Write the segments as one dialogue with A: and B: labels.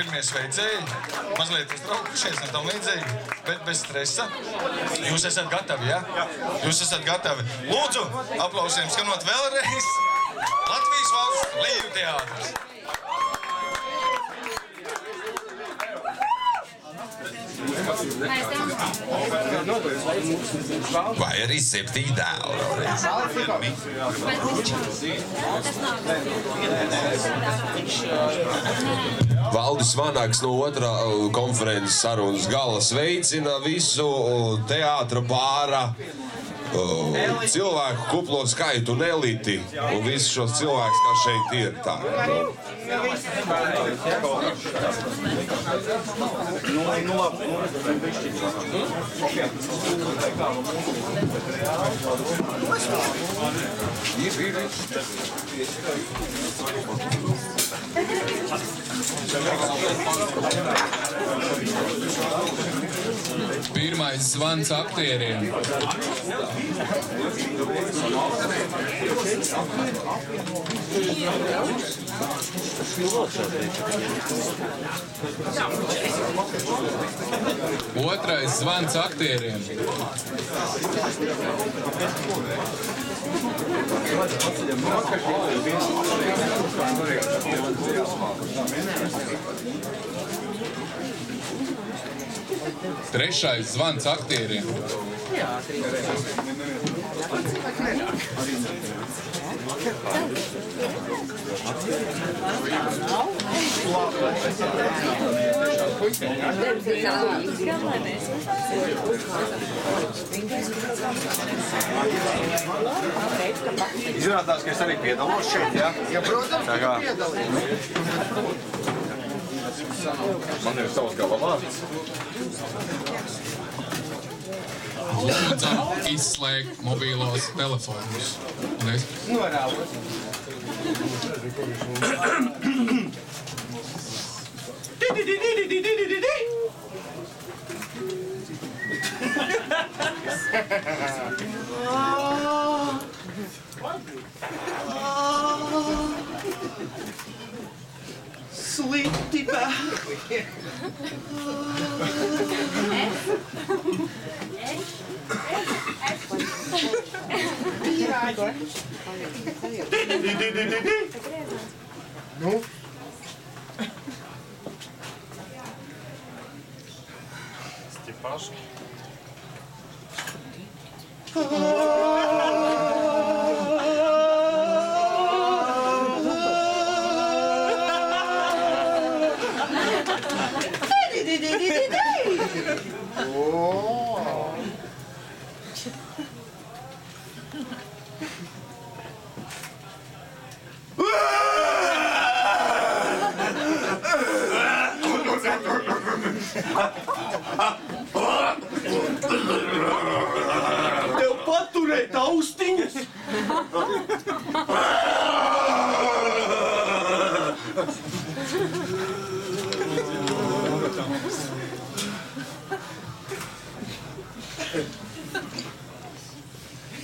A: pirmie sveicēji, mazliet uztraukušies un tam līdzīgi, bet bez stresa. Jūs esat gatavi, ja? Jūs esat gatavi. Lūdzu, aplausiem skanot vēlreiz. Latvijas valsts Līju teātris. Vai arī 7 dēli.
B: Valdis Vanaks no otrā konferences sarunas gala sveicina visu teātra bāra cilvēku kuplo skaitu un eliti un visus šos cilvēkus, kas šeit ir tā.
C: Pirmais zvans aktieriem. Otrais zvans aktieriem. Trešais zvans aktieriem.
D: Izrādās, ka es arī piedalos šeit, ja? Ja, protams, ka piedalīju. Man ir savs galavārds.
C: Lūdzam izslēgt mobīlos telefonus.
D: Norāvot. Slikti, Nu? Степашки. Tev paturēt austiņas!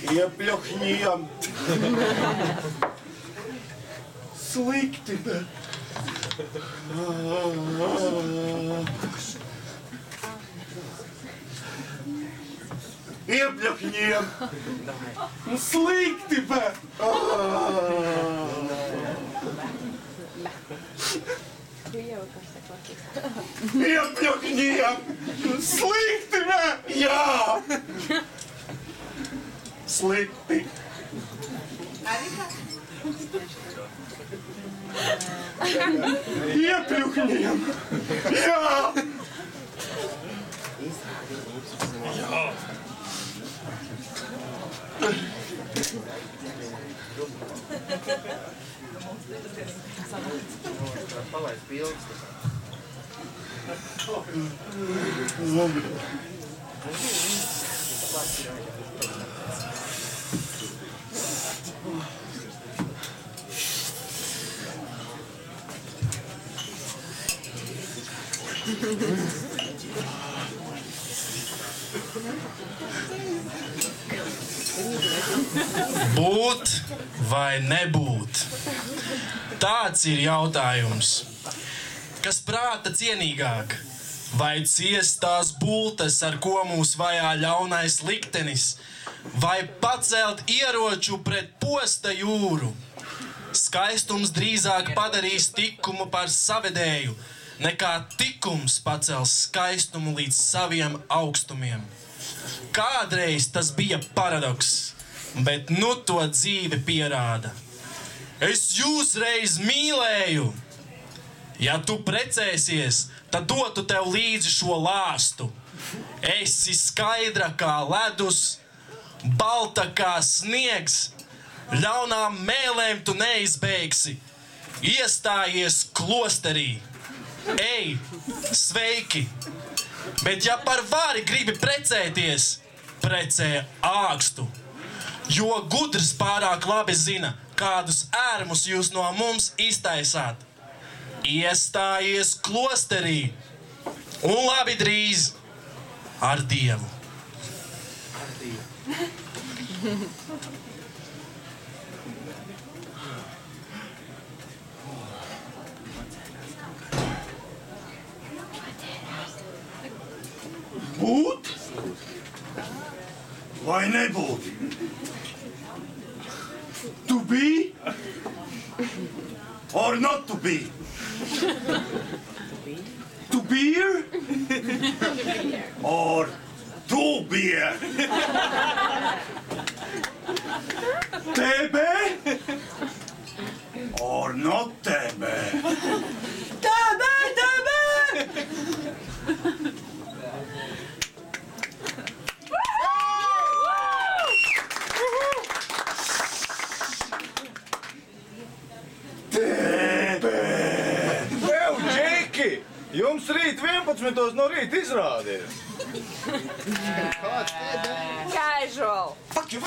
D: Iepļohņiem! Slikti, bet... Iepļohņiem! Slikti, bet... Iepļohņiem! Slikti, bet... Jā! Slikti! Iepļuhņiem! Jā! Jā! Palaist bildes.
E: Būt vai nebūt? Tāds ir jautājums. kas prāta cienīgāk? Vai ciest tās bultes, ar ko mūs vajā ļaunais liktenis? Vai pacelt ieroču pret posta jūru? Skaistums drīzāk padarīs tikumu par savedēju, nekā tikums pacels skaistumu līdz saviem augstumiem. Kādreiz tas bija paradoks, bet nu to dzīve pierāda. Es jūs reiz mīlēju. Ja tu precēsies, tad dotu tev līdzi šo lāstu. Esi skaidra kā ledus, balta kā sniegs, ļaunām mēlēm tu neizbeigsi. Iestājies klosterī. Ej, sveiki! Bet ja par vari gribi precēties, precē ākstu. Jo gudrs pārāk labi zina, kādus ērmus jūs no mums iztaisāt. Iestājies klosterī. Un labi drīz ar Dievu.
F: Būt vai nebūt? To be or not to be? To beer or to beer? TB or not TB? TB!
D: Jums rīt 11 no rīta izrādies.
G: Casual.
D: Fuck you.